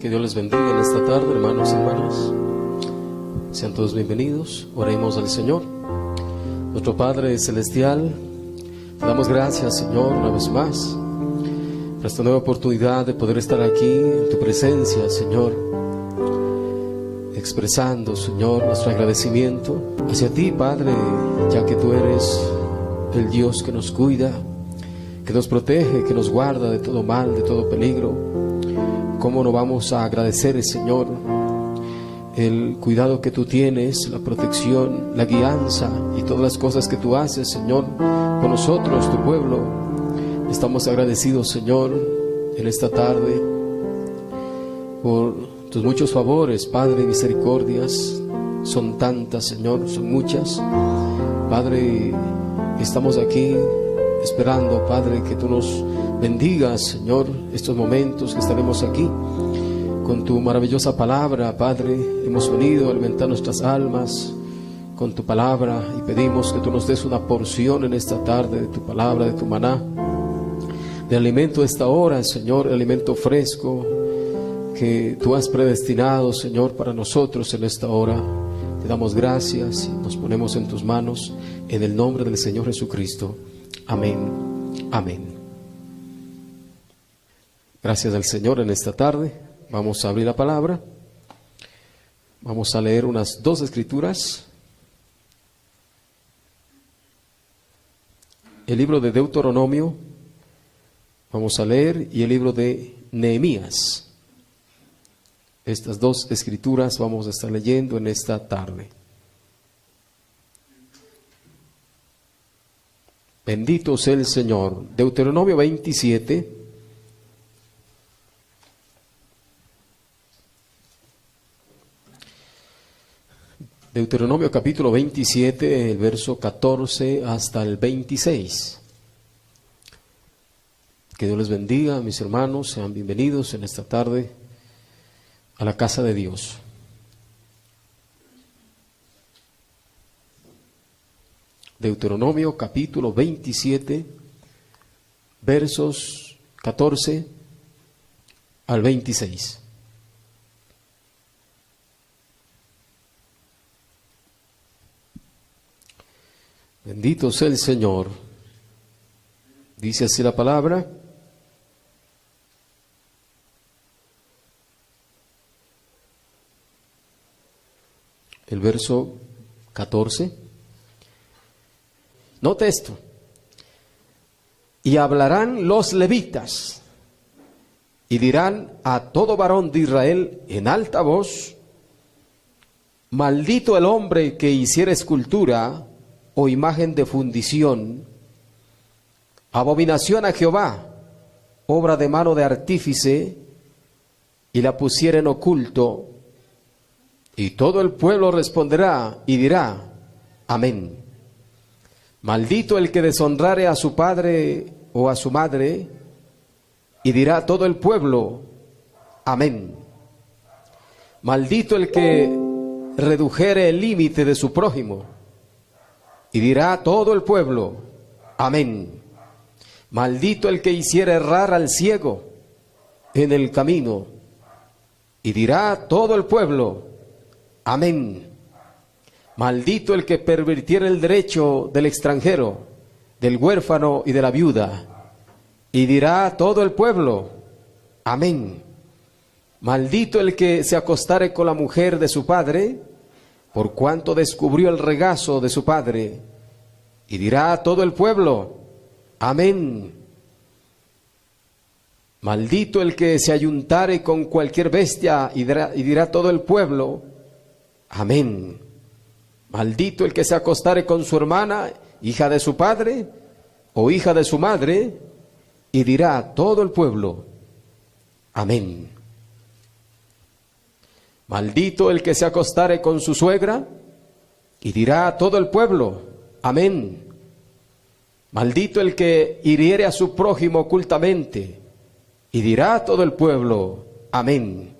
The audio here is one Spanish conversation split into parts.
Que Dios les bendiga en esta tarde, hermanos y hermanas. Sean todos bienvenidos. Oremos al Señor. Nuestro Padre Celestial, te damos gracias, Señor, una vez más por esta nueva oportunidad de poder estar aquí en tu presencia, Señor, expresando, Señor, nuestro agradecimiento hacia ti, Padre, ya que tú eres el Dios que nos cuida, que nos protege, que nos guarda de todo mal, de todo peligro. ¿Cómo no vamos a agradecer, Señor, el cuidado que tú tienes, la protección, la guianza y todas las cosas que tú haces, Señor, con nosotros, tu pueblo? Estamos agradecidos, Señor, en esta tarde por tus muchos favores, Padre, misericordias. Son tantas, Señor, son muchas. Padre, estamos aquí esperando, Padre, que tú nos bendigas, Señor, estos momentos que estaremos aquí con tu maravillosa palabra. Padre, hemos venido a alimentar nuestras almas con tu palabra y pedimos que tú nos des una porción en esta tarde de tu palabra, de tu maná, de alimento de esta hora, Señor, el alimento fresco que tú has predestinado, Señor, para nosotros en esta hora. Te damos gracias y nos ponemos en tus manos en el nombre del Señor Jesucristo. Amén. Amén. Gracias al Señor en esta tarde. Vamos a abrir la palabra. Vamos a leer unas dos escrituras. El libro de Deuteronomio vamos a leer y el libro de Nehemías. Estas dos escrituras vamos a estar leyendo en esta tarde. Bendito sea el Señor. Deuteronomio 27. Deuteronomio capítulo 27, el verso 14 hasta el 26. Que Dios les bendiga, mis hermanos, sean bienvenidos en esta tarde a la casa de Dios. Deuteronomio capítulo 27, versos 14 al 26. Bendito sea el Señor. Dice así la palabra. El verso 14. Note esto. Y hablarán los levitas y dirán a todo varón de Israel en alta voz: maldito el hombre que hiciera escultura o imagen de fundición, abominación a Jehová, obra de mano de artífice, y la pusiera en oculto. Y todo el pueblo responderá y dirá: amén. Maldito el que deshonrare a su padre o a su madre, y dirá todo el pueblo: amén. Maldito el que redujere el límite de su prójimo, y dirá todo el pueblo: amén. Maldito el que hiciera errar al ciego en el camino, y dirá todo el pueblo: amén. Maldito el que pervirtiera el derecho del extranjero, del huérfano y de la viuda, y dirá todo el pueblo: amén. Maldito el que se acostare con la mujer de su padre, por cuanto descubrió el regazo de su padre, y dirá todo el pueblo: amén. Maldito el que se ayuntare con cualquier bestia, y dirá todo el pueblo: amén. Maldito el que se acostare con su hermana, hija de su padre, o hija de su madre, y dirá todo el pueblo: amén. Maldito el que se acostare con su suegra, y dirá todo el pueblo: amén. Maldito el que hiriere a su prójimo ocultamente, y dirá todo el pueblo: amén.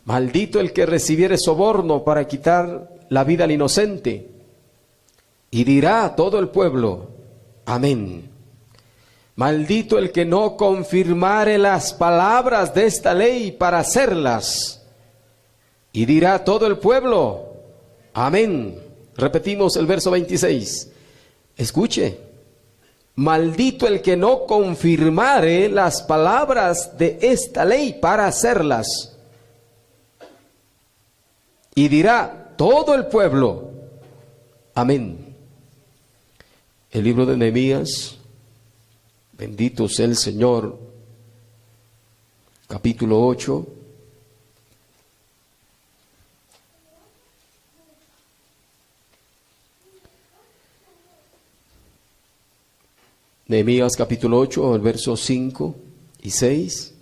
Maldito el que recibiere soborno para quitar la vida al inocente, y dirá todo el pueblo: amén. Maldito el que no confirmare las palabras de esta ley para hacerlas. Y dirá todo el pueblo, amén. Repetimos el verso 26. Escuche. Maldito el que no confirmare las palabras de esta ley para hacerlas. Y dirá todo el pueblo, amén. El libro de Nehemías, bendito sea el Señor, capítulo 8. Nehemías capítulo 8, el verso 5 y 6.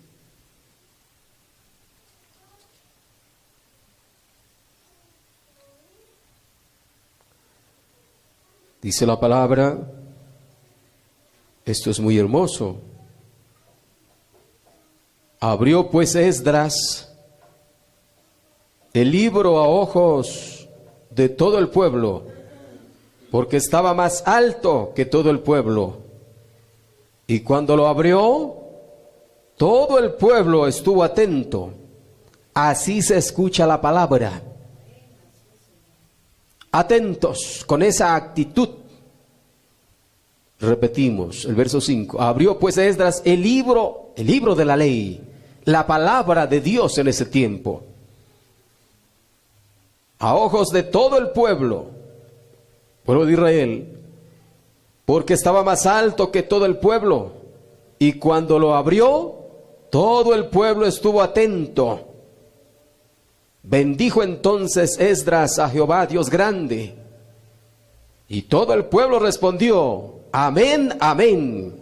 Dice la palabra, esto es muy hermoso. Abrió pues Esdras el libro a ojos de todo el pueblo, porque estaba más alto que todo el pueblo. Y cuando lo abrió, todo el pueblo estuvo atento. Así se escucha la palabra. Atentos, con esa actitud. Repetimos, el verso 5. Abrió pues Esdras el libro de la ley, la palabra de Dios en ese tiempo, a ojos de todo el pueblo de Israel, porque estaba más alto que todo el pueblo. Y cuando lo abrió, todo el pueblo estuvo atento. Bendijo entonces Esdras a Jehová Dios grande. Y todo el pueblo respondió, amén, amén,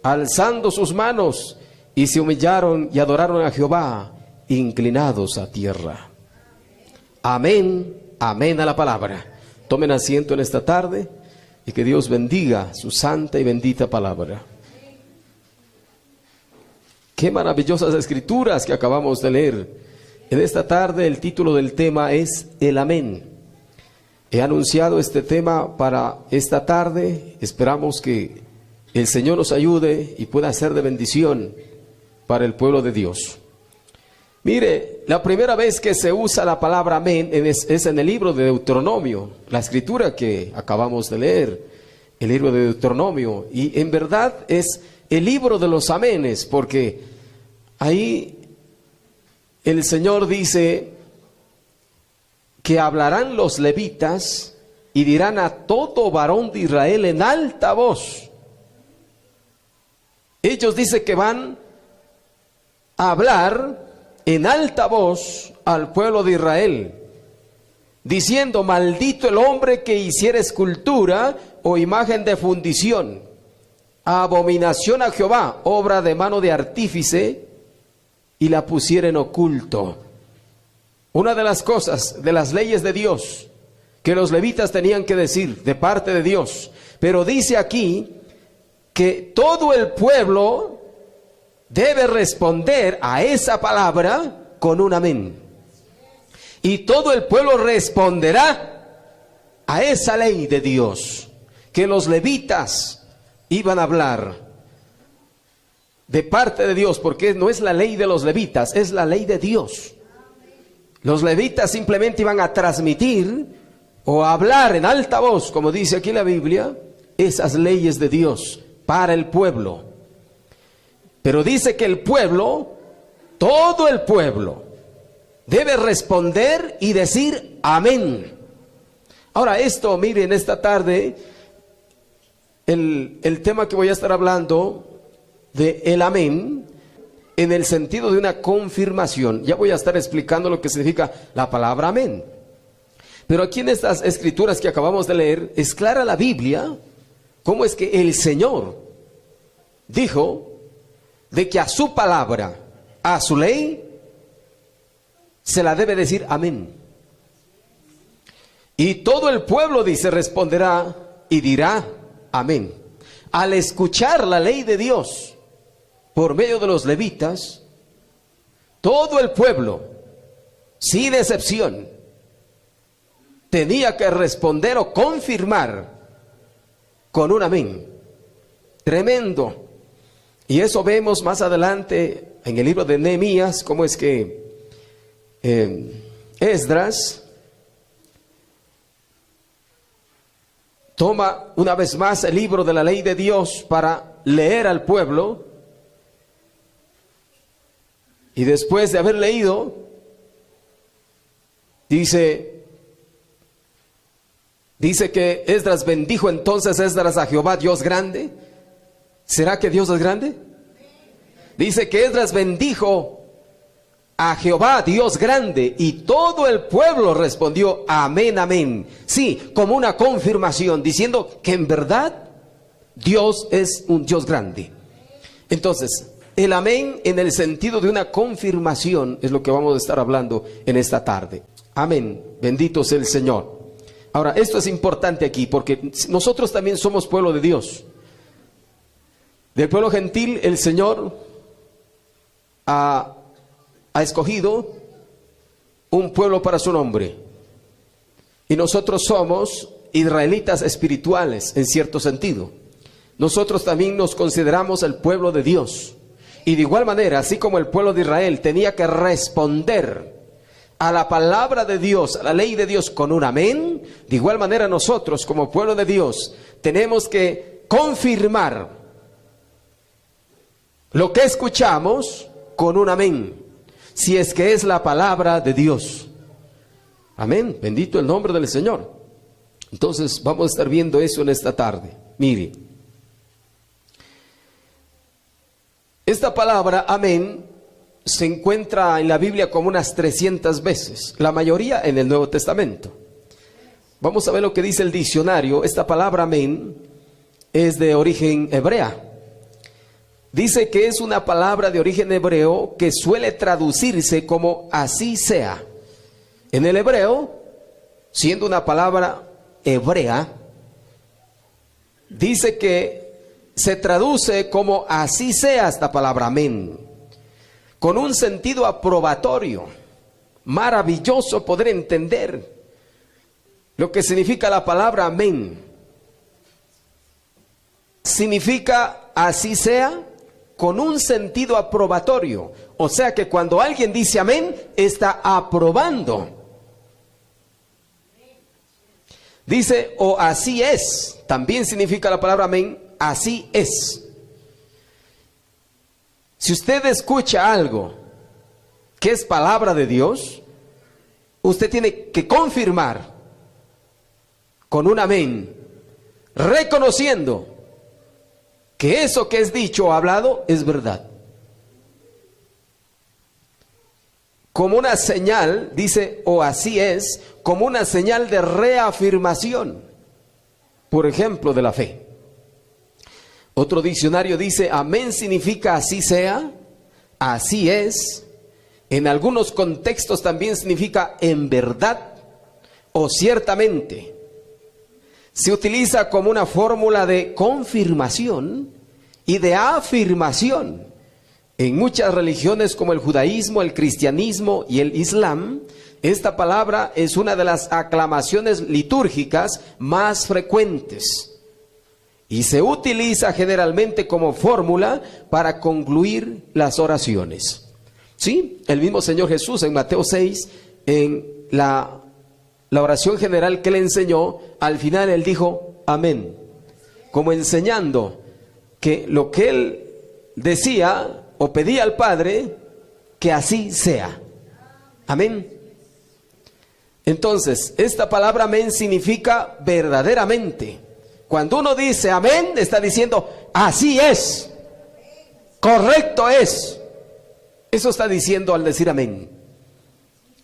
alzando sus manos, y se humillaron y adoraron a Jehová, inclinados a tierra. Amén, amén a la palabra. Tomen asiento en esta tarde y que Dios bendiga su santa y bendita palabra. Qué maravillosas escrituras que acabamos de leer. En esta tarde el título del tema es el amén. He anunciado este tema para esta tarde. Esperamos que el Señor nos ayude y pueda ser de bendición para el pueblo de Dios. Mire, la primera vez que se usa la palabra amén es en el libro de Deuteronomio, la escritura que acabamos de leer, el libro de Deuteronomio. Y en verdad es el libro de los amenes, porque ahí el Señor dice que hablarán los levitas y dirán a todo varón de Israel en alta voz. Ellos dicen que van a hablar en alta voz al pueblo de Israel, diciendo, maldito el hombre que hiciera escultura o imagen de fundición, abominación a Jehová, obra de mano de artífice, y la pusiera en oculto. Una de las cosas, de las leyes de Dios, que los levitas tenían que decir de parte de Dios, pero dice aquí que todo el pueblo debe responder a esa palabra con un amén. Y todo el pueblo responderá a esa ley de Dios que los levitas iban a hablar de parte de Dios, porque no es la ley de los levitas, es la ley de Dios. Los levitas simplemente iban a transmitir o a hablar en alta voz, como dice aquí la Biblia, esas leyes de Dios para el pueblo. Pero dice que el pueblo, todo el pueblo, debe responder y decir amén. Ahora esto, miren, esta tarde, el tema que voy a estar hablando de el amén, en el sentido de una confirmación. Ya voy a estar explicando lo que significa la palabra amén. Pero aquí en estas escrituras que acabamos de leer, es clara la Biblia, cómo es que el Señor dijo de que a su palabra, a su ley, se la debe decir amén. Y todo el pueblo, dice, responderá y dirá amén. Al escuchar la ley de Dios por medio de los levitas, todo el pueblo, sin excepción, tenía que responder o confirmar con un amén. Tremendo. Y eso vemos más adelante en el libro de Nehemías, cómo es que Esdras toma una vez más el libro de la ley de Dios para leer al pueblo. Y después de haber leído, dice que Esdras bendijo entonces Esdras a Jehová, Dios grande. ¿Será que Dios es grande? Dice que Esdras bendijo a Jehová, Dios grande, y todo el pueblo respondió amén, amén. Sí, como una confirmación, diciendo que en verdad Dios es un Dios grande. Entonces, el amén en el sentido de una confirmación es lo que vamos a estar hablando en esta tarde. Amén, bendito sea el Señor. Ahora, esto es importante aquí porque nosotros también somos pueblo de Dios. Del pueblo gentil el Señor ha escogido un pueblo para su nombre. Y nosotros somos israelitas espirituales en cierto sentido. Nosotros también nos consideramos el pueblo de Dios. Y de igual manera, así como el pueblo de Israel tenía que responder a la palabra de Dios, a la ley de Dios con un amén, de igual manera nosotros como pueblo de Dios tenemos que confirmar lo que escuchamos con un amén, si es que es la palabra de Dios. Amén, bendito el nombre del Señor. Entonces vamos a estar viendo eso en esta tarde. Mire, esta palabra amén se encuentra en la Biblia como unas 300 veces, la mayoría en el Nuevo Testamento. Vamos a ver lo que dice el diccionario. Esta palabra amén es de origen hebrea. Dice que es una palabra de origen hebreo que suele traducirse como así sea. En el hebreo, siendo una palabra hebrea, dice que se traduce como así sea esta palabra amén, con un sentido aprobatorio. Maravilloso poder entender lo que significa la palabra amén. Significa así sea con un sentido aprobatorio. O sea que cuando alguien dice amén, está aprobando. Dice o así es. También significa la palabra amén, así es. Si usted escucha algo que es palabra de Dios, usted tiene que confirmar con un amén, reconociendo que eso que es dicho o hablado es verdad. Como una señal, dice o así es, como una señal de reafirmación, por ejemplo, de la fe. Otro diccionario dice amén significa así sea, así es. En algunos contextos también significa en verdad o ciertamente. Se utiliza como una fórmula de confirmación y de afirmación. En muchas religiones como el judaísmo, el cristianismo y el islam, esta palabra es una de las aclamaciones litúrgicas más frecuentes. Y se utiliza generalmente como fórmula para concluir las oraciones. Sí, el mismo Señor Jesús en Mateo 6, en la oración general que le enseñó, al final él dijo amén, como enseñando que lo que él decía o pedía al Padre, que así sea. Amén. Entonces, esta palabra amén significa verdaderamente. Cuando uno dice amén, está diciendo así es, correcto es. Eso está diciendo al decir amén.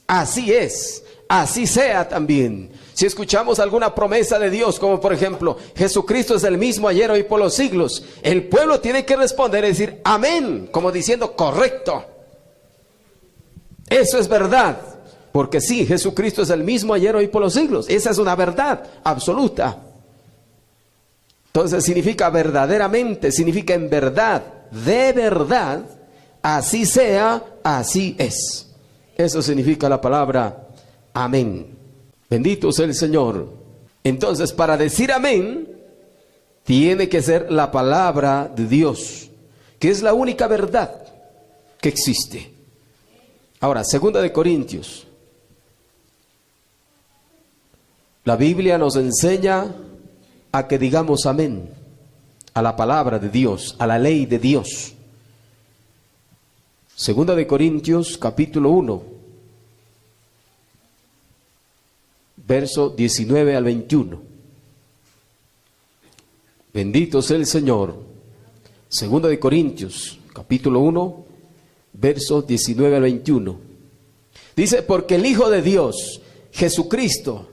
Así es, así sea también. Si escuchamos alguna promesa de Dios, como por ejemplo, Jesucristo es el mismo ayer, hoy, por los siglos, el pueblo tiene que responder y decir amén, como diciendo correcto. Eso es verdad, porque sí, Jesucristo es el mismo ayer, hoy, por los siglos. Esa es una verdad absoluta. Entonces significa verdaderamente, significa en verdad, de verdad, así sea, así es. Eso significa la palabra amén. Bendito sea el Señor. Entonces, para decir amén, tiene que ser la palabra de Dios, que es la única verdad que existe. Ahora, 2 Corintios. La Biblia nos enseña a que digamos amén a la palabra de Dios, a la ley de Dios. 2 Corintios capítulo 1, verso 19 al 21. Bendito sea el Señor. 2 Corintios capítulo 1, verso 19 al 21. Dice: porque el Hijo de Dios, Jesucristo,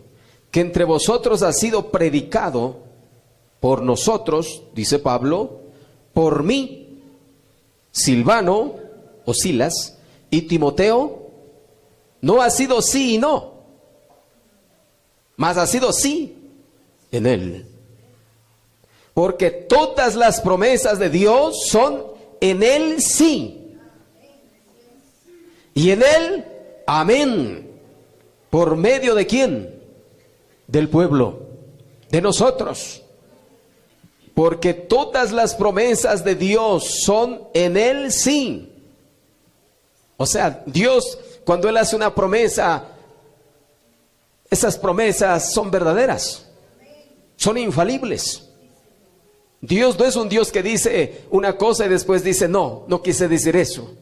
que entre vosotros ha sido predicado por nosotros, dice Pablo, por mí, Silvano o Silas y Timoteo, no ha sido sí y no, mas ha sido sí en él. Porque todas las promesas de Dios son en él sí, y en él amén. ¿Por medio de quién? Del pueblo, de nosotros. Porque todas las promesas de Dios son en él sí. O sea, Dios, cuando él hace una promesa, esas promesas son verdaderas, son infalibles. Dios no es un Dios que dice una cosa y después dice no quise decir eso.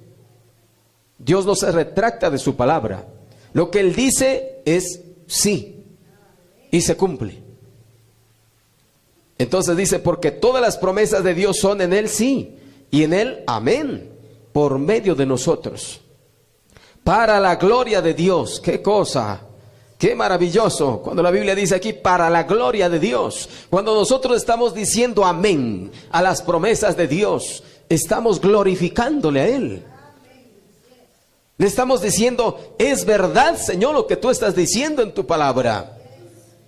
Dios no se retracta de su palabra. Lo que él dice es sí, y se cumple. Entonces dice: porque todas las promesas de Dios son en él sí, y en él amén, por medio de nosotros, para la gloria de Dios. ¡Qué cosa! ¡Qué maravilloso! Cuando la Biblia dice aquí, para la gloria de Dios. Cuando nosotros estamos diciendo amén a las promesas de Dios, estamos glorificándole a él. Le estamos diciendo: es verdad, Señor, lo que tú estás diciendo en tu palabra.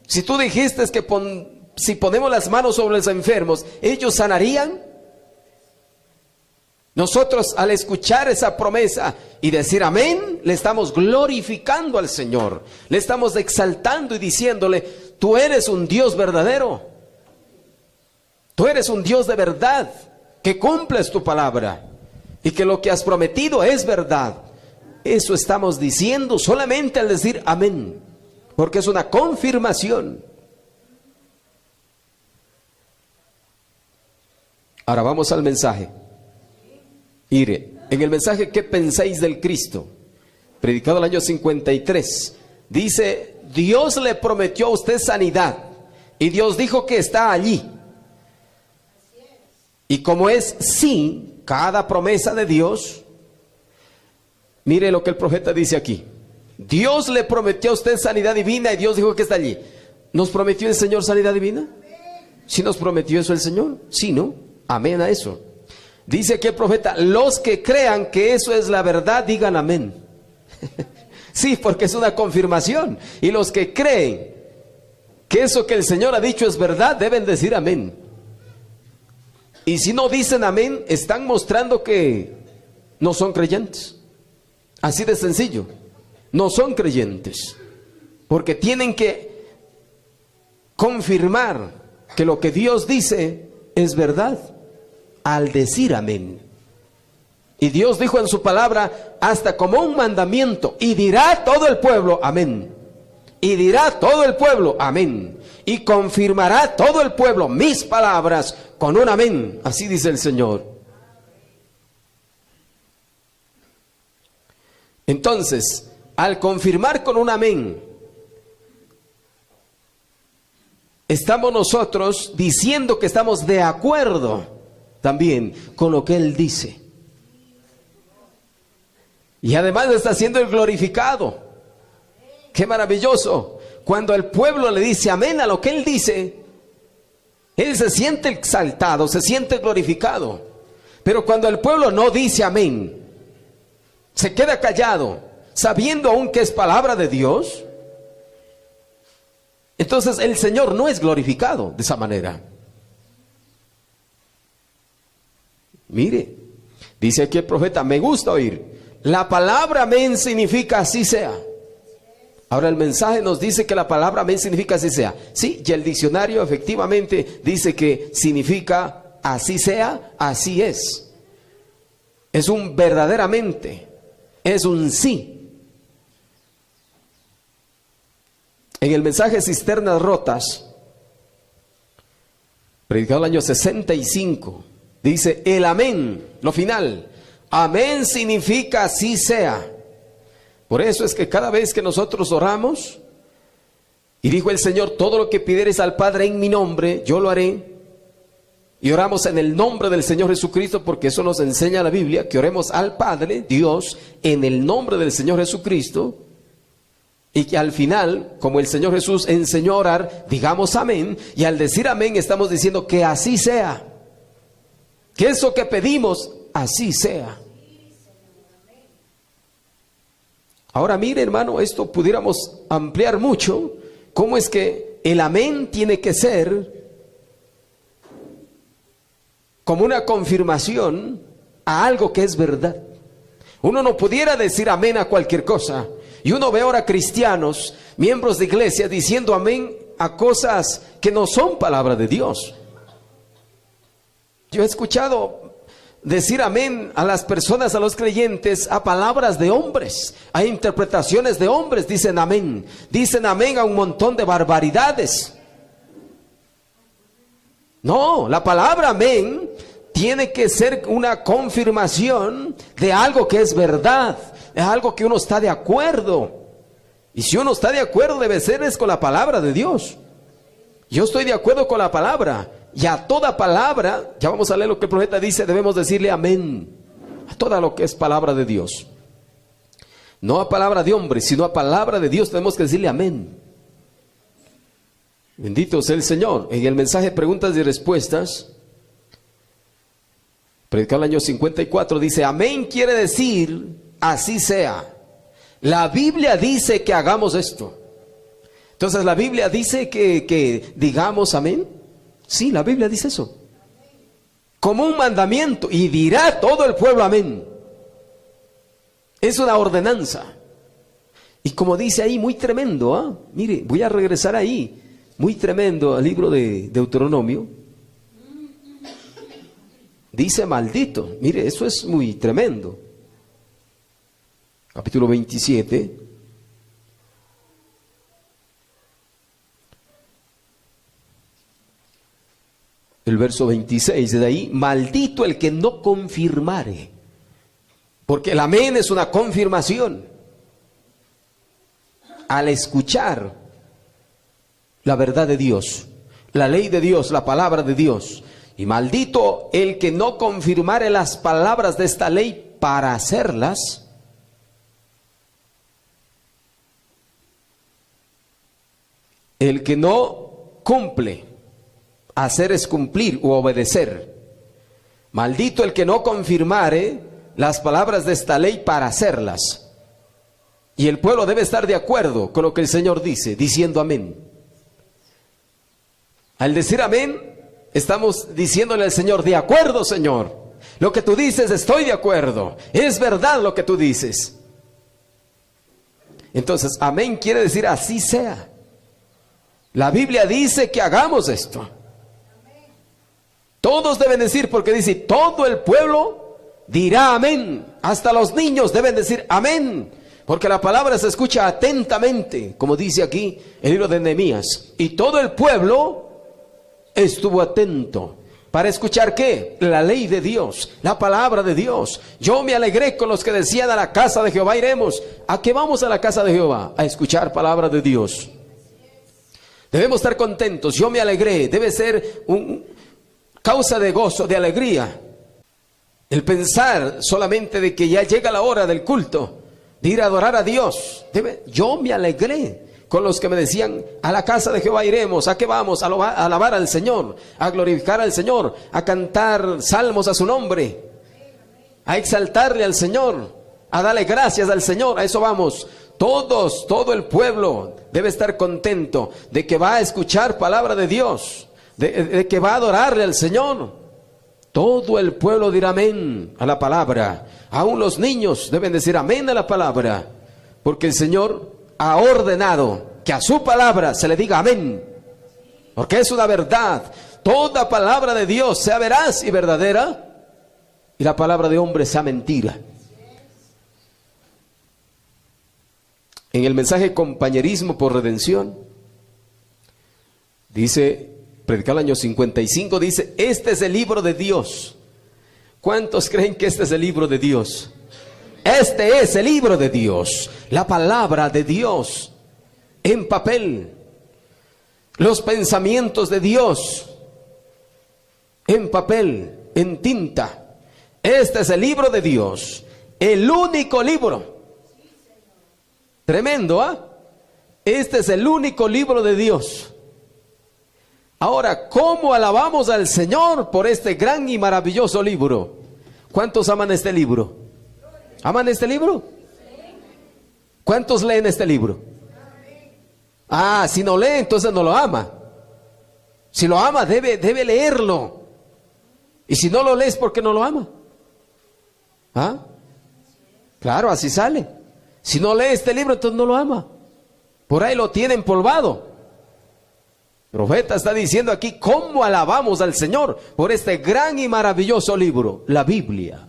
Si tú dijiste que si ponemos las manos sobre los enfermos, ellos sanarían. Nosotros, al escuchar esa promesa y decir amén, le estamos glorificando al Señor. Le estamos exaltando y diciéndole: tú eres un Dios verdadero. Tú eres un Dios de verdad, que cumples tu palabra y que lo que has prometido es verdad. Eso estamos diciendo solamente al decir amén, porque es una confirmación. Ahora vamos al mensaje. Mire, en el mensaje ¿qué pensáis del Cristo?, predicado el año 53, dice: Dios le prometió a usted sanidad y Dios dijo que está allí. Y como es sí, cada promesa de Dios, mire lo que el profeta dice aquí: Dios le prometió a usted sanidad divina y Dios dijo que está allí. ¿Nos prometió el Señor sanidad divina? ¿Sí nos prometió eso el Señor? Sí, ¿no? Amén a eso. Dice aquí el profeta: los que crean que eso es la verdad, digan amén. Sí, porque es una confirmación. Y los que creen que eso que el Señor ha dicho es verdad, deben decir amén. Y si no dicen amén, están mostrando que no son creyentes. Así de sencillo. No son creyentes, porque tienen que confirmar que lo que Dios dice es verdad al decir amén. Y Dios dijo en su palabra hasta como un mandamiento: y dirá todo el pueblo amén. Y dirá todo el pueblo amén. Y confirmará todo el pueblo mis palabras con un amén. Así dice el Señor. Entonces, al confirmar con un amén, estamos nosotros diciendo que estamos de acuerdo también con lo que Él dice. Y además está siendo el glorificado. ¡Qué maravilloso! Cuando el pueblo le dice amén a lo que Él dice, Él se siente exaltado, se siente glorificado. Pero cuando el pueblo no dice amén, se queda callado, sabiendo aún que es palabra de Dios, entonces el Señor no es glorificado de esa manera. Mire, dice aquí el profeta: me gusta oír. La palabra amén significa así sea. Ahora el mensaje nos dice que la palabra amén significa así sea. Sí, y el diccionario efectivamente dice que significa así sea, así es. es un verdaderamente, es un sí. En el mensaje Cisternas Rotas, predicado el año 65, dice el amén, lo final. Amén significa así sea. Por eso es que cada vez que nosotros oramos, y dijo el Señor, todo lo que pidieres al Padre en mi nombre, yo lo haré. Y oramos en el nombre del Señor Jesucristo, porque eso nos enseña la Biblia, que oremos al Padre, Dios, en el nombre del Señor Jesucristo. Y que al final, como el Señor Jesús enseñó a orar, digamos amén. Y al decir amén estamos diciendo que así sea. Que eso que pedimos, así sea. Ahora mire, hermano, esto pudiéramos ampliar mucho. ¿Cómo es que el amén tiene que ser como una confirmación a algo que es verdad? Uno no pudiera decir amén a cualquier cosa. Y uno ve ahora cristianos, miembros de iglesia, diciendo amén a cosas que no son palabra de Dios. Yo he escuchado decir amén a las personas, a los creyentes, a palabras de hombres, a interpretaciones de hombres. Dicen amén a un montón de barbaridades. No, la palabra amén tiene que ser una confirmación de algo que es verdad, es algo que uno está de acuerdo. Y si uno está de acuerdo, debe ser es con la palabra de Dios. Yo estoy de acuerdo con la palabra. Y a toda palabra, ya vamos a leer lo que el profeta dice, debemos decirle amén. A toda lo que es palabra de Dios. No a palabra de hombre, sino a palabra de Dios tenemos que decirle amén. Bendito sea el Señor. En el mensaje preguntas y respuestas, predicado el año 54, dice amén quiere decir así sea. La Biblia dice que hagamos esto. Entonces la Biblia dice que digamos amén. Sí, la Biblia dice eso. Como un mandamiento. Y dirá todo el pueblo amén. Es una ordenanza. Y como dice ahí, muy tremendo, ¿ah? Mire, voy a regresar ahí. Muy tremendo al libro de Deuteronomio. Dice maldito. Mire, eso es muy tremendo. Capítulo 27. El verso 26, de ahí, maldito el que no confirmare. Porque el amén es una confirmación. Al escuchar la verdad de Dios, la ley de Dios, la palabra de Dios. Y maldito el que no confirmare las palabras de esta ley para hacerlas. El que no cumple. Hacer es cumplir u obedecer. Maldito el que no confirmare las palabras de esta ley para hacerlas. Y el pueblo debe estar de acuerdo con lo que el Señor dice, diciendo amén. Al decir amén, estamos diciéndole al Señor, de acuerdo, Señor. Lo que tú dices, estoy de acuerdo. Es verdad lo que tú dices. Entonces, amén quiere decir así sea. La Biblia dice que hagamos esto. Todos deben decir, porque dice, todo el pueblo dirá amén. Hasta los niños deben decir amén. Porque la palabra se escucha atentamente, como dice aquí el libro de Nehemías. Y todo el pueblo estuvo atento. ¿Para escuchar qué? La ley de Dios, la palabra de Dios. Yo me alegré con los que decían, a la casa de Jehová iremos. ¿A qué vamos a la casa de Jehová? A escuchar palabra de Dios. Debemos estar contentos. Yo me alegré. Debe ser causa de gozo, de alegría. El pensar solamente de que ya llega la hora del culto, de ir a adorar a Dios. Yo me alegré con los que me decían, a la casa de Jehová iremos. ¿A qué vamos? A alabar al Señor, a glorificar al Señor, a cantar salmos a su nombre, a exaltarle al Señor, a darle gracias al Señor. A eso vamos. Todos, todo el pueblo debe estar contento de que va a escuchar palabra de Dios, de que va a adorarle al Señor. Todo el pueblo dirá amén a la palabra. Aún los niños deben decir amén a la palabra, porque el Señor ha ordenado que a su palabra se le diga amén, porque es una verdad. Toda palabra de Dios sea veraz y verdadera, y la palabra de hombre sea mentira. En el mensaje Compañerismo por Redención, dice, predicado el año 55, dice, este es el libro de Dios. ¿Cuántos creen que este es el libro de Dios? Este es el libro de Dios, la palabra de Dios en papel, los pensamientos de Dios en papel, en tinta. Este es el libro de Dios, el único libro. Tremendo, ¿ah? Este es el único libro de Dios. Ahora, ¿cómo alabamos al Señor por este gran y maravilloso libro? ¿Cuántos aman este libro? ¿Aman este libro? ¿Cuántos leen este libro? Ah, si no lee, entonces no lo ama. Si lo ama, debe leerlo. Y si no lo lees, ¿por qué no lo ama? ¿Ah? Claro, así sale. Si no lee este libro, entonces no lo ama. Por ahí lo tiene empolvado. El profeta está diciendo aquí cómo alabamos al Señor por este gran y maravilloso libro, la Biblia.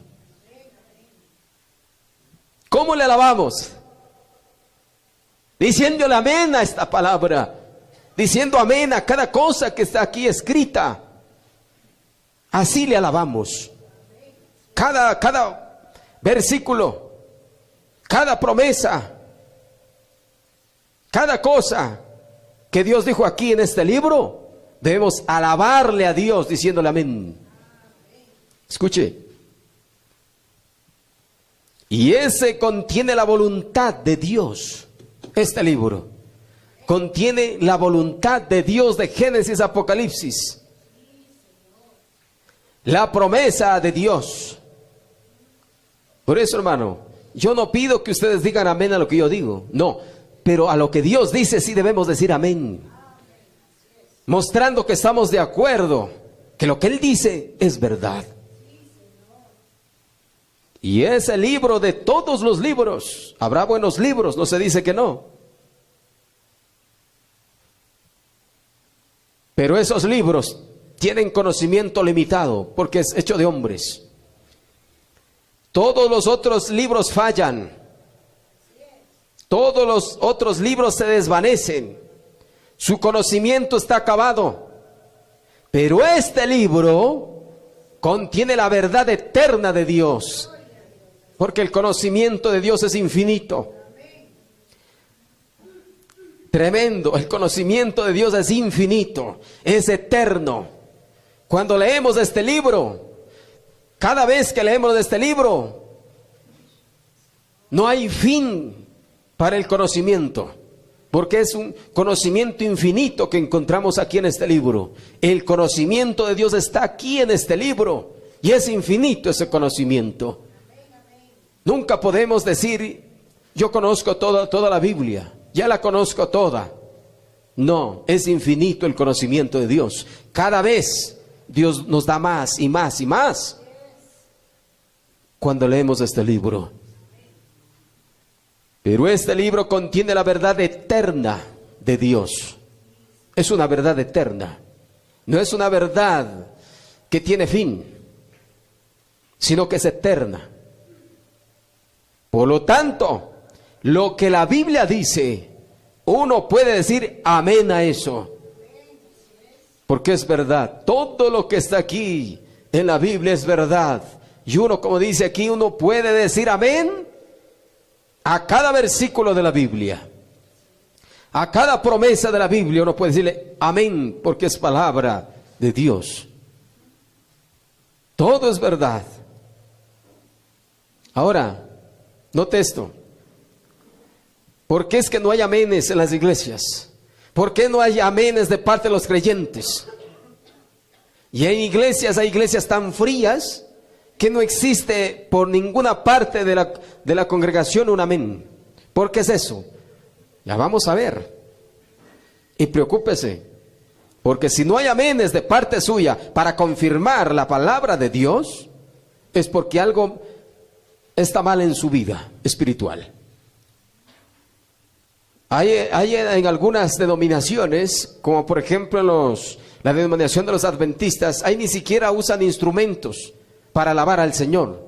¿Cómo le alabamos? Diciéndole amén a esta palabra, diciendo amén a cada cosa que está aquí escrita. Así le alabamos. Cada versículo, cada promesa, cada cosa que Dios dijo aquí en este libro, debemos alabarle a Dios diciéndole amén. Escuche. Y ese contiene la voluntad de Dios. Este libro contiene la voluntad de Dios de Génesis a Apocalipsis. La promesa de Dios. Por eso, hermano, yo no pido que ustedes digan amén a lo que yo digo. No, pero a lo que Dios dice sí debemos decir amén. Mostrando que estamos de acuerdo, que lo que Él dice es verdad. Y es el libro de todos los libros. Habrá buenos libros, no se dice que no. Pero esos libros tienen conocimiento limitado porque es hecho de hombres. Todos los otros libros fallan. Todos los otros libros se desvanecen. Su conocimiento está acabado. Pero este libro contiene la verdad eterna de Dios. Porque el conocimiento de Dios es infinito. Tremendo, el conocimiento de Dios es infinito, es eterno. Cuando leemos este libro, cada vez que leemos este libro, no hay fin para el conocimiento. Porque es un conocimiento infinito que encontramos aquí en este libro. El conocimiento de Dios está aquí en este libro. Y es infinito ese conocimiento. Nunca podemos decir, yo conozco toda la Biblia, ya la conozco toda. No, es infinito el conocimiento de Dios. Cada vez Dios nos da más y más y más cuando leemos este libro. Pero este libro contiene la verdad eterna de Dios. Es una verdad eterna. No es una verdad que tiene fin, sino que es eterna. Por lo tanto, lo que la Biblia dice, uno puede decir amén a eso. Porque es verdad. Todo lo que está aquí en la Biblia es verdad. Y uno, como dice aquí, uno puede decir amén a cada versículo de la Biblia. A cada promesa de la Biblia uno puede decirle amén, porque es palabra de Dios. Todo es verdad. Ahora, note esto. ¿Por qué es que no hay amenes en las iglesias? ¿Por qué no hay amenes de parte de los creyentes? Y hay iglesias tan frías que no existe por ninguna parte de la congregación un amén. ¿Por qué es eso? Ya vamos a ver. Y preocúpese, porque si no hay amenes de parte suya para confirmar la palabra de Dios, es porque algo está mal en su vida espiritual. Hay en algunas denominaciones, como por ejemplo la denominación de los adventistas, ahí ni siquiera usan instrumentos para alabar al Señor.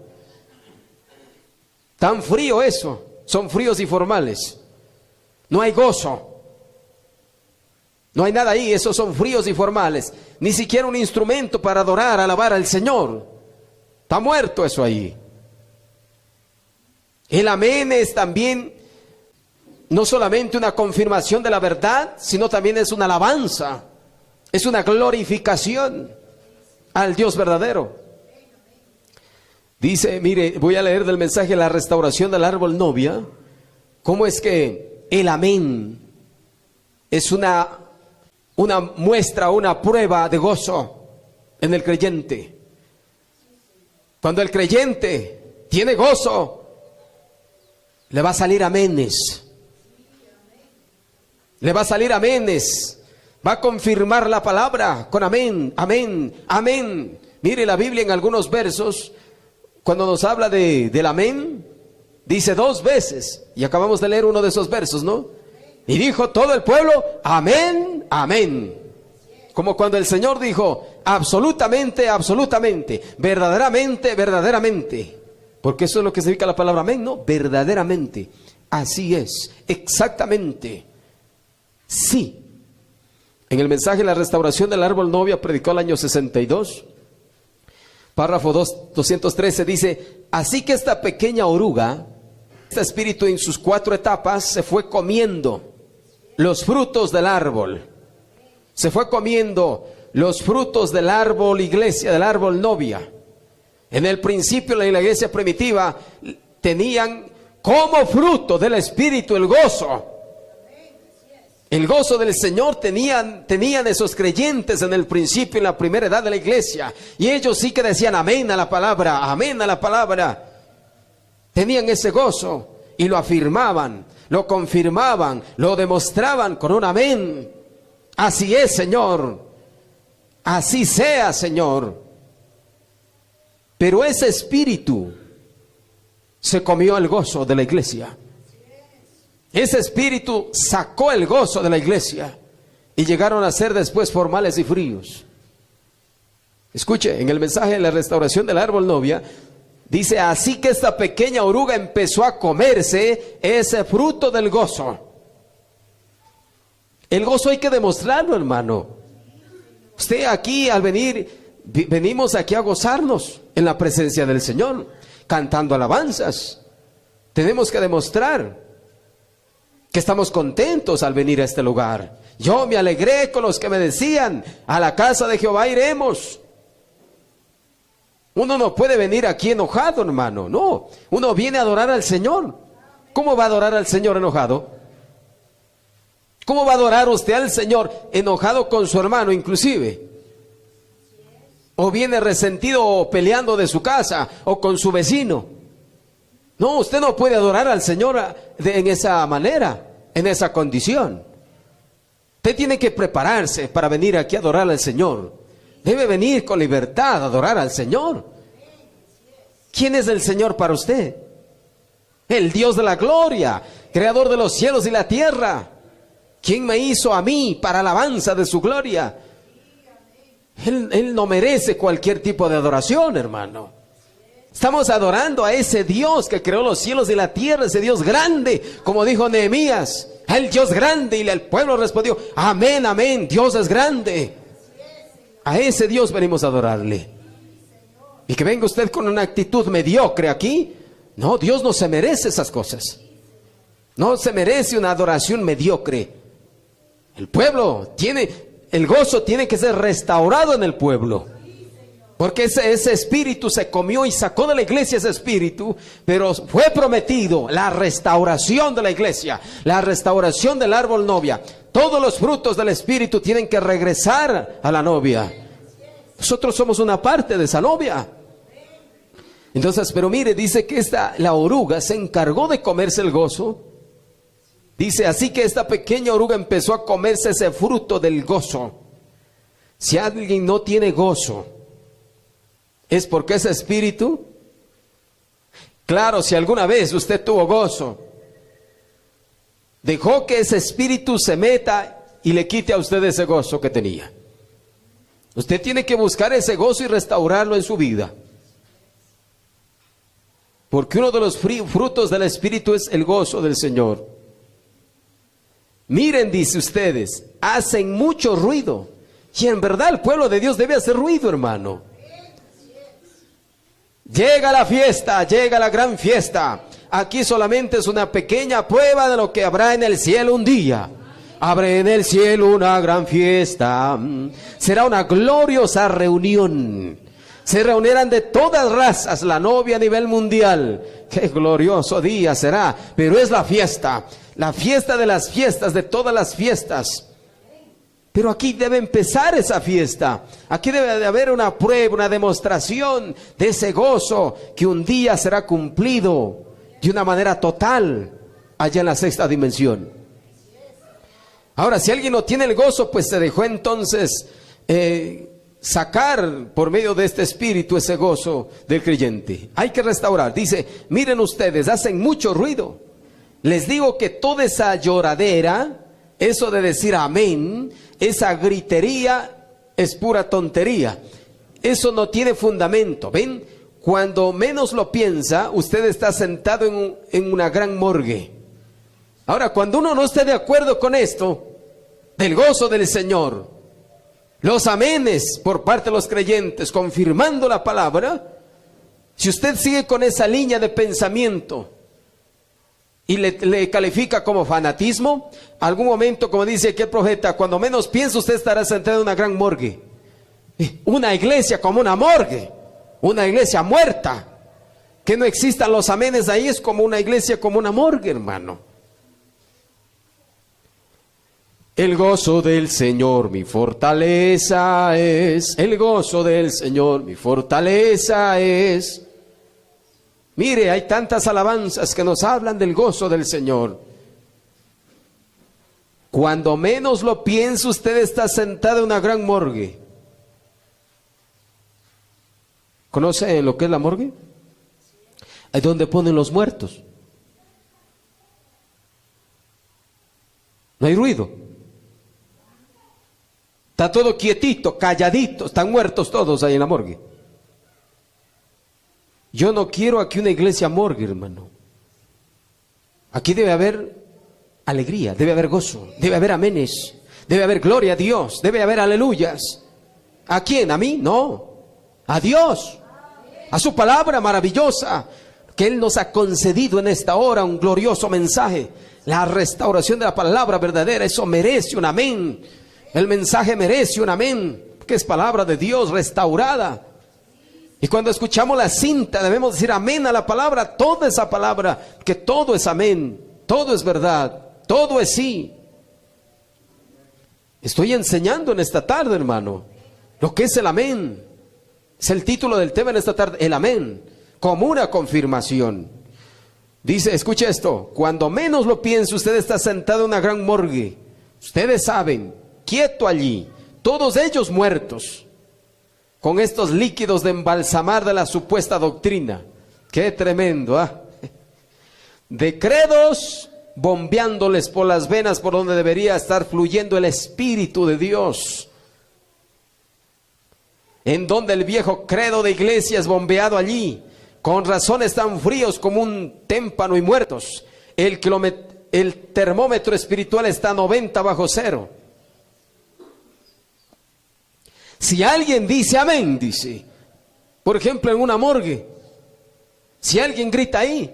Tan frío eso, son fríos y formales. No hay gozo. No hay nada ahí, esos son fríos y formales. Ni siquiera un instrumento para adorar, alabar al Señor. Está muerto eso ahí. El amén es también no solamente una confirmación de la verdad, sino también es una alabanza, es una glorificación al Dios verdadero. Dice, mire, voy a leer del mensaje La restauración del árbol novia, cómo es que el amén es una muestra, una prueba de gozo en el creyente. Cuando el creyente tiene gozo, le va a salir aménes. Le va a salir aménes. Va a confirmar la palabra con amén, amén, amén. Mire la Biblia en algunos versos, cuando nos habla del amén, dice 2 veces. Y acabamos de leer uno de esos versos, ¿no? Y dijo todo el pueblo, amén, amén. Como cuando el Señor dijo, absolutamente, absolutamente, verdaderamente, verdaderamente. Porque eso es lo que significa la palabra amén, ¿no? Verdaderamente. Así es, exactamente. Sí. En el mensaje La restauración del árbol novia, predicó el año 62. Párrafo 213 dice, así que esta pequeña oruga, este espíritu en sus 4 etapas, se fue comiendo los frutos del árbol. Se fue comiendo los frutos del árbol iglesia, del árbol novia. En el principio, en la iglesia primitiva, tenían como fruto del espíritu el gozo. El gozo del Señor tenían esos creyentes en el principio, en la primera edad de la iglesia. Y ellos sí que decían amén a la palabra, amén a la palabra. Tenían ese gozo y lo afirmaban, lo confirmaban, lo demostraban con un amén. Así es, Señor. Así sea, Señor. Pero ese espíritu se comió el gozo de la iglesia. Ese espíritu sacó el gozo de la iglesia y llegaron a ser después formales y fríos. Escuche, en el mensaje de La restauración del árbol novia, dice, así que esta pequeña oruga empezó a comerse ese fruto del gozo. El gozo hay que demostrarlo, hermano. Usted aquí al venimos aquí a gozarnos en la presencia del Señor, cantando alabanzas. Tenemos que demostrar que estamos contentos al venir a este lugar. Yo me alegré con los que me decían, a la casa de Jehová iremos. Uno no puede venir aquí enojado, hermano. No, uno viene a adorar al Señor. ¿Cómo va a adorar al Señor enojado? ¿Cómo va a adorar usted al Señor enojado con su hermano inclusive? O viene resentido o peleando de su casa o con su vecino. No, usted no puede adorar al Señor en esa manera, en esa condición. Usted tiene que prepararse para venir aquí a adorar al Señor. Debe venir con libertad a adorar al Señor. ¿Quién es el Señor para usted? El Dios de la gloria, creador de los cielos y la tierra. ¿Quién me hizo a mí para alabanza de su gloria? Él no merece cualquier tipo de adoración, hermano. Estamos adorando a ese Dios que creó los cielos y la tierra, ese Dios grande, como dijo Nehemías, el Dios grande, y el pueblo respondió, amén, amén, Dios es grande. A ese Dios venimos a adorarle. Y que venga usted con una actitud mediocre aquí, no, Dios no se merece esas cosas. No se merece una adoración mediocre. El pueblo el gozo tiene que ser restaurado en el pueblo. Porque ese espíritu se comió y sacó de la iglesia ese espíritu, pero fue prometido la restauración de la iglesia, la restauración del árbol novia. Todos los frutos del espíritu tienen que regresar a la novia. Nosotros somos una parte de esa novia. Entonces, pero mire, dice que la oruga se encargó de comerse el gozo. Dice, así que esta pequeña oruga empezó a comerse ese fruto del gozo. Si alguien no tiene gozo, es porque ese espíritu, claro, si alguna vez usted tuvo gozo, dejó que ese espíritu se meta y le quite a usted ese gozo que tenía. Usted tiene que buscar ese gozo y restaurarlo en su vida. Porque uno de los frutos del Espíritu es el gozo del Señor. Miren, dice ustedes, hacen mucho ruido. Y en verdad el pueblo de Dios debe hacer ruido, hermano. Llega la fiesta, llega la gran fiesta. Aquí solamente es una pequeña prueba de lo que habrá en el cielo un día. Habrá en el cielo una gran fiesta. Será una gloriosa reunión. Se reunirán de todas razas la novia a nivel mundial. Qué glorioso día será. Pero es la fiesta de las fiestas, de todas las fiestas. Pero aquí debe empezar esa fiesta. Aquí debe de haber una prueba, una demostración de ese gozo que un día será cumplido de una manera total allá en la sexta dimensión. Ahora, si alguien no tiene el gozo, pues se dejó entonces sacar por medio de este espíritu ese gozo del creyente. Hay que restaurar. Dice, miren ustedes, hacen mucho ruido. Les digo que toda esa lloradera, eso de decir amén, esa gritería es pura tontería. Eso no tiene fundamento. ¿Ven? Cuando menos lo piensa, usted está sentado en una gran morgue. Ahora, cuando uno no esté de acuerdo con esto, del gozo del Señor, los amenes por parte de los creyentes, confirmando la palabra, si usted sigue con esa línea de pensamiento y le califica como fanatismo, algún momento, como dice aquí el profeta, cuando menos piensa usted estará sentado en una gran morgue. Una iglesia como una morgue, una iglesia muerta. Que no existan los amenes ahí es como una iglesia, como una morgue, hermano. El gozo del Señor mi fortaleza es. El gozo del Señor mi fortaleza es. Mire, hay tantas alabanzas que nos hablan del gozo del Señor. Cuando menos lo piense, usted está sentado en una gran morgue. ¿Conoce lo que es la morgue? Ahí donde ponen los muertos. No hay ruido. Está todo quietito, calladito. Están muertos todos ahí en la morgue. Yo no quiero aquí una iglesia morgue, hermano. Aquí debe haber alegría, debe haber gozo, debe haber amenes, debe haber gloria a Dios, debe haber aleluyas. ¿A quién? ¿A mí? No. A Dios. A su palabra maravillosa que Él nos ha concedido en esta hora, un glorioso mensaje. La restauración de la palabra verdadera, eso merece un amén. El mensaje merece un amén, que es palabra de Dios restaurada. Y cuando escuchamos la cinta debemos decir amén a la palabra, toda esa palabra, que todo es amén, todo es verdad, todo es sí. Estoy enseñando en esta tarde, hermano, lo que es el amén. Es el título del tema en esta tarde, el amén, como una confirmación. Dice, escuche esto, cuando menos lo piense, usted está sentado en una gran morgue. Ustedes saben, quieto allí, todos ellos muertos, con estos líquidos de embalsamar de la supuesta doctrina. Qué tremendo, ¿ah? De credos bombeándoles por las venas por donde debería estar fluyendo el Espíritu de Dios. En donde el viejo credo de iglesia es bombeado allí. Con razón están fríos como un témpano y muertos. El termómetro espiritual está a 90 bajo cero. Si alguien dice amén, dice, por ejemplo en una morgue, si alguien grita ahí,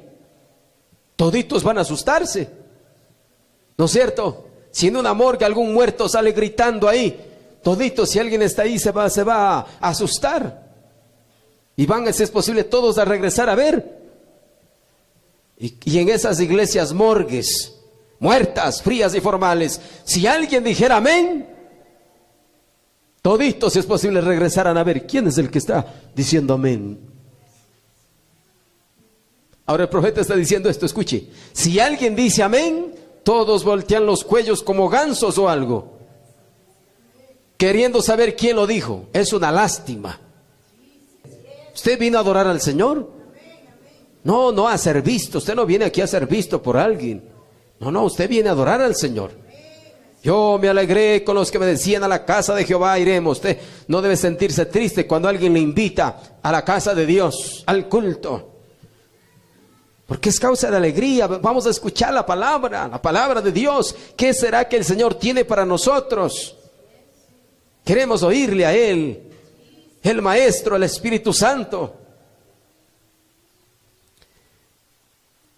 toditos van a asustarse, ¿no es cierto? Si en una morgue algún muerto sale gritando ahí, toditos, si alguien está ahí se va a asustar. Y van, si es posible, todos a regresar a ver. Y en esas iglesias morgues, muertas, frías y formales, si alguien dijera amén, toditos, si es posible, regresaran a ver quién es el que está diciendo amén. Ahora el profeta está diciendo esto, escuche. Si alguien dice amén, todos voltean los cuellos como gansos o algo, queriendo saber quién lo dijo. Es una lástima. ¿Usted vino a adorar al Señor? No, no a ser visto. Usted no viene aquí a ser visto por alguien. No, usted viene a adorar al Señor. Yo me alegré con los que me decían, a la casa de Jehová iremos. Usted no debe sentirse triste cuando alguien le invita a la casa de Dios, al culto. Porque es causa de alegría. Vamos a escuchar la palabra de Dios. ¿Qué será que el Señor tiene para nosotros? Queremos oírle a Él, el Maestro, el Espíritu Santo.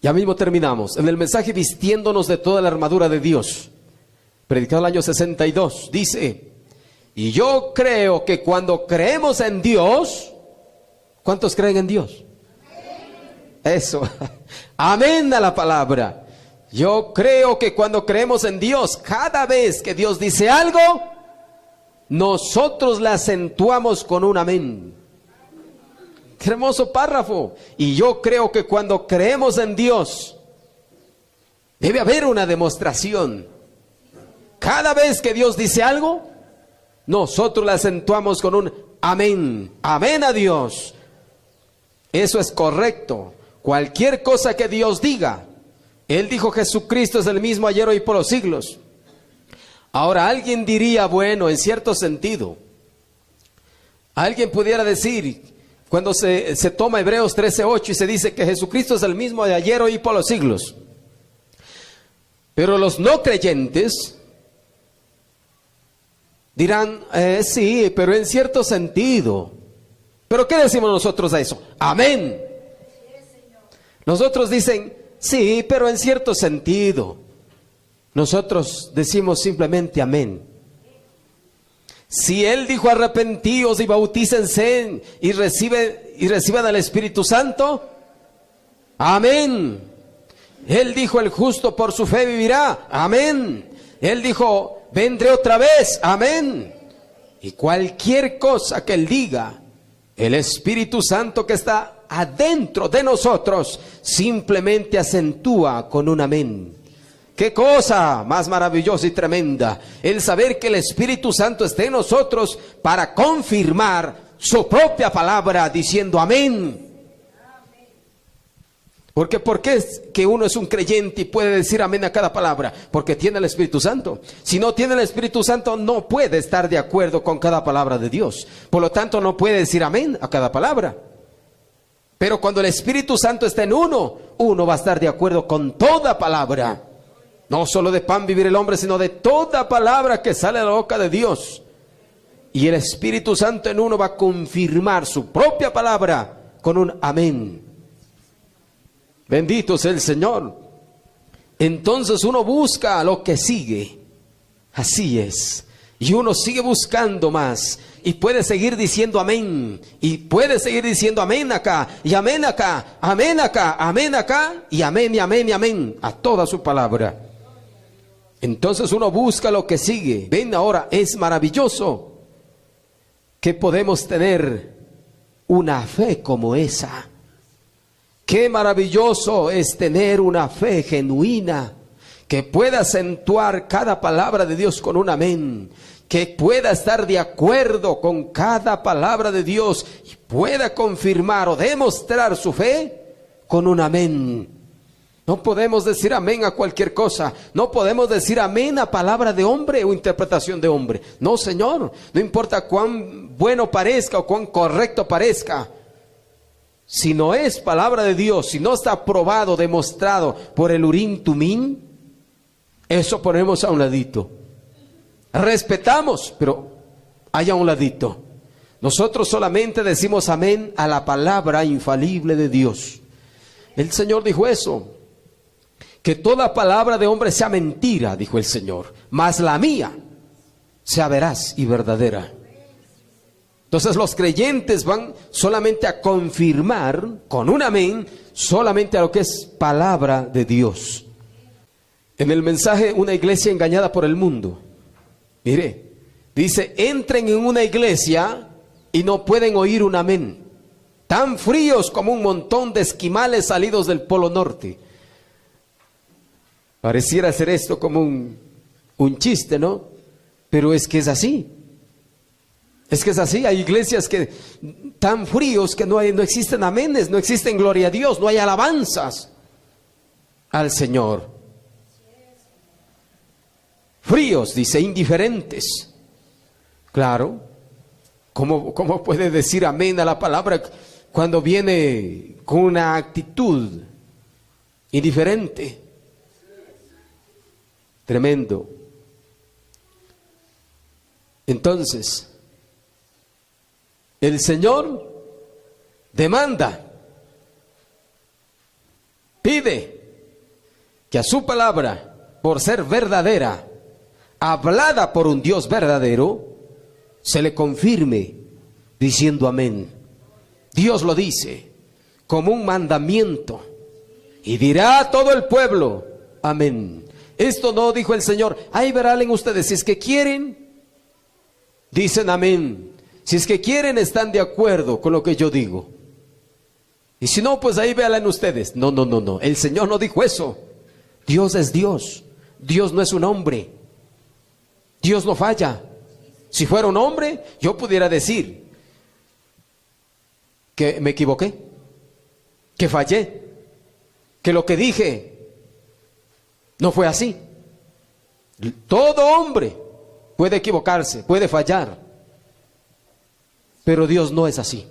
Ya mismo terminamos. En el mensaje vistiéndonos de toda la armadura de Dios, predicado el año 62, dice: y yo creo que cuando creemos en Dios, ¿cuántos creen en Dios? Eso, amén a la palabra. Yo creo que cuando creemos en Dios, cada vez que Dios dice algo, nosotros la acentuamos con un amén. Qué hermoso párrafo. Y yo creo que cuando creemos en Dios, debe haber una demostración. Cada vez que Dios dice algo, nosotros la acentuamos con un amén. Amén a Dios. Eso es correcto. Cualquier cosa que Dios diga, Él dijo: Jesucristo es el mismo ayer, hoy, por los siglos. Ahora alguien diría, bueno, en cierto sentido, alguien pudiera decir, cuando se toma Hebreos 13:8 y se dice que Jesucristo es el mismo de ayer, hoy, por los siglos. Pero los no creyentes dirán, sí, pero en cierto sentido. ¿Pero qué decimos nosotros a eso? Amén. Nosotros dicen, sí, pero en cierto sentido. Nosotros decimos simplemente amén. Si Él dijo: arrepentíos y bautícense y reciban al Espíritu Santo, amén. Él dijo: el justo por su fe vivirá, amén. Él dijo: vendré otra vez, amén. Y cualquier cosa que Él diga, el Espíritu Santo que está adentro de nosotros simplemente acentúa con un amén. Qué cosa más maravillosa y tremenda el saber que el Espíritu Santo esté en nosotros para confirmar su propia palabra diciendo amén. Porque ¿por qué es que uno es un creyente y puede decir amén a cada palabra? Porque tiene el Espíritu Santo. Si no tiene el Espíritu Santo, no puede estar de acuerdo con cada palabra de Dios. Por lo tanto, no puede decir amén a cada palabra. Pero cuando el Espíritu Santo está en uno, uno va a estar de acuerdo con toda palabra. No solo de pan vivir el hombre, sino de toda palabra que sale de la boca de Dios. Y el Espíritu Santo en uno va a confirmar su propia palabra con un amén. Bendito sea el Señor. Entonces uno busca lo que sigue. Así es. Y uno sigue buscando más. Y puede seguir diciendo amén. Y puede seguir diciendo amén acá. Y amén acá. Amén acá. Amén acá. Y amén y amén y amén. A toda su palabra. Entonces uno busca lo que sigue. Ven ahora, es maravilloso que podemos tener una fe como esa. Qué maravilloso es tener una fe genuina, que pueda acentuar cada palabra de Dios con un amén, que pueda estar de acuerdo con cada palabra de Dios y pueda confirmar o demostrar su fe con un amén. No podemos decir amén a cualquier cosa. No podemos decir amén a palabra de hombre o interpretación de hombre. No, Señor. No importa cuán bueno parezca o cuán correcto parezca. Si no es palabra de Dios, si no está aprobado, demostrado por el Urim Tumim, eso ponemos a un ladito. Respetamos, pero allá a un ladito. Nosotros solamente decimos amén a la palabra infalible de Dios. El Señor dijo eso. Que toda palabra de hombre sea mentira, dijo el Señor, mas la mía sea veraz y verdadera. Entonces los creyentes van solamente a confirmar con un amén solamente a lo que es palabra de Dios. En el mensaje una iglesia engañada por el mundo, mire, dice: entren en una iglesia y no pueden oír un amén, tan fríos como un montón de esquimales salidos del Polo Norte. Pareciera ser esto como un chiste, ¿no? Pero es que es así. Es que es así. Hay iglesias que tan fríos que no existen amenes, no existen gloria a Dios, no hay alabanzas al Señor. Fríos, dice, indiferentes. Claro. ¿Cómo puede decir amén a la palabra cuando viene con una actitud indiferente. Tremendo. Entonces, el Señor demanda, pide que a su palabra, por ser verdadera, hablada por un Dios verdadero, se le confirme diciendo amén. Dios lo dice como un mandamiento y dirá a todo el pueblo amén. Esto no dijo el Señor, ahí verán ustedes, si es que quieren, dicen amén. Si es que quieren, están de acuerdo con lo que yo digo. Y si no, pues ahí véanla ustedes. No, no, no, no. El Señor no dijo eso. Dios es Dios. Dios no es un hombre. Dios no falla. Si fuera un hombre, yo pudiera decir que me equivoqué, que fallé, que lo que dije no fue así. Todo hombre puede equivocarse, puede fallar, pero Dios no es así.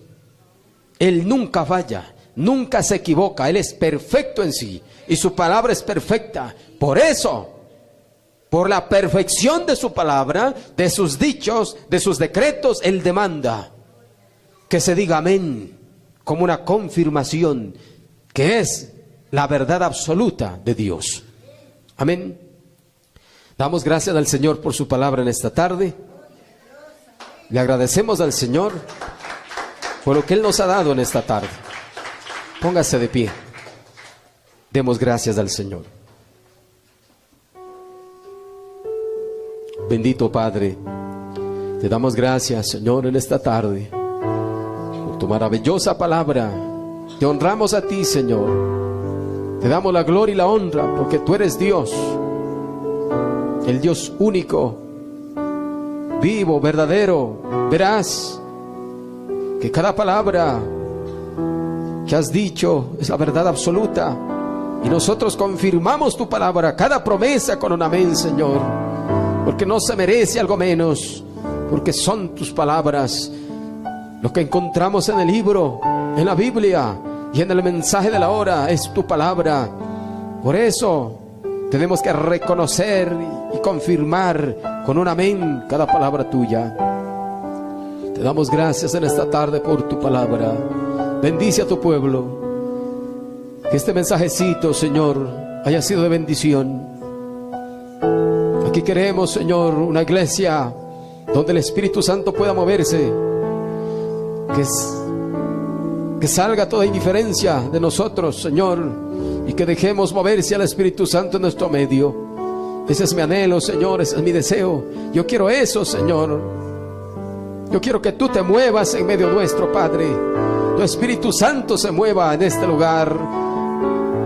Él nunca falla, nunca se equivoca. Él es perfecto en sí y su palabra es perfecta. Por eso, por la perfección de su palabra, de sus dichos, de sus decretos, Él demanda que se diga amén como una confirmación que es la verdad absoluta de Dios. Amén. Damos gracias al Señor por su palabra en esta tarde. Le agradecemos al Señor por lo que Él nos ha dado en esta tarde. Póngase de pie. Demos gracias al Señor. Bendito Padre, te damos gracias, Señor, en esta tarde por tu maravillosa palabra. Te honramos a ti, Señor. Te damos la gloria y la honra porque tú eres Dios, el Dios único, vivo, verdadero, veraz, que cada palabra que has dicho es la verdad absoluta y nosotros confirmamos tu palabra, cada promesa con un amén, Señor, porque no se merece algo menos, porque son tus palabras. Lo que encontramos en el libro, en la Biblia y en el mensaje de la hora es tu palabra. Por eso tenemos que reconocer y confirmar con un amén cada palabra tuya. Te damos gracias en esta tarde por tu palabra. Bendice a tu pueblo. Que este mensajecito, Señor, haya sido de bendición. Aquí queremos, Señor, una iglesia donde el Espíritu Santo pueda moverse. Que salga toda indiferencia de nosotros, Señor, y que dejemos moverse al Espíritu Santo en nuestro medio. Ese es mi anhelo, Señor, ese es mi deseo. Yo quiero eso, Señor. Yo quiero que tú te muevas en medio nuestro, Padre. Tu Espíritu Santo se mueva en este lugar.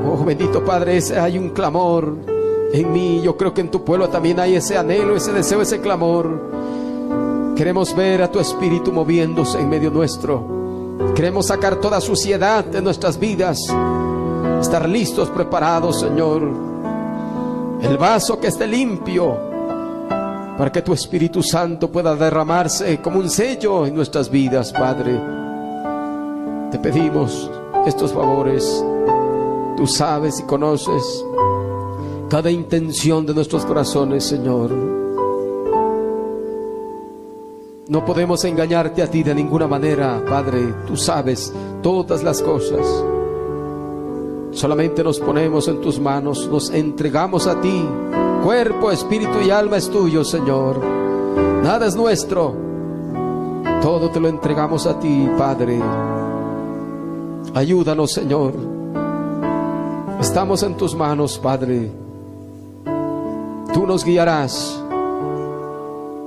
Oh, bendito Padre, hay un clamor en mí. Yo creo que en tu pueblo también hay ese anhelo, ese deseo, ese clamor. Queremos ver a tu Espíritu moviéndose en medio nuestro. Queremos sacar toda suciedad de nuestras vidas. Estar listos, preparados, Señor. El vaso que esté limpio, para que tu Espíritu Santo pueda derramarse como un sello en nuestras vidas, Padre. Te pedimos estos favores. Tú sabes y conoces cada intención de nuestros corazones, Señor. No podemos engañarte a ti de ninguna manera, Padre. Tú sabes todas las cosas. Solamente nos ponemos en tus manos, nos entregamos a ti. Cuerpo, espíritu y alma es tuyo, Señor. Nada es nuestro. Todo te lo entregamos a ti, Padre. Ayúdanos, Señor. Estamos en tus manos, Padre. Tú nos guiarás,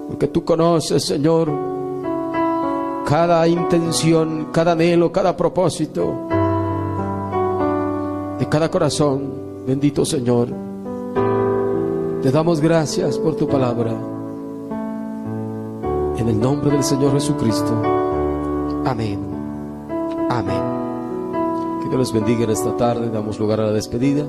porque tú conoces, Señor, cada intención, cada anhelo, cada propósito de cada corazón. Bendito Señor, te damos gracias por tu palabra. En el nombre del Señor Jesucristo. Amén. Amén. Que Dios les bendiga en esta tarde. Damos lugar a la despedida.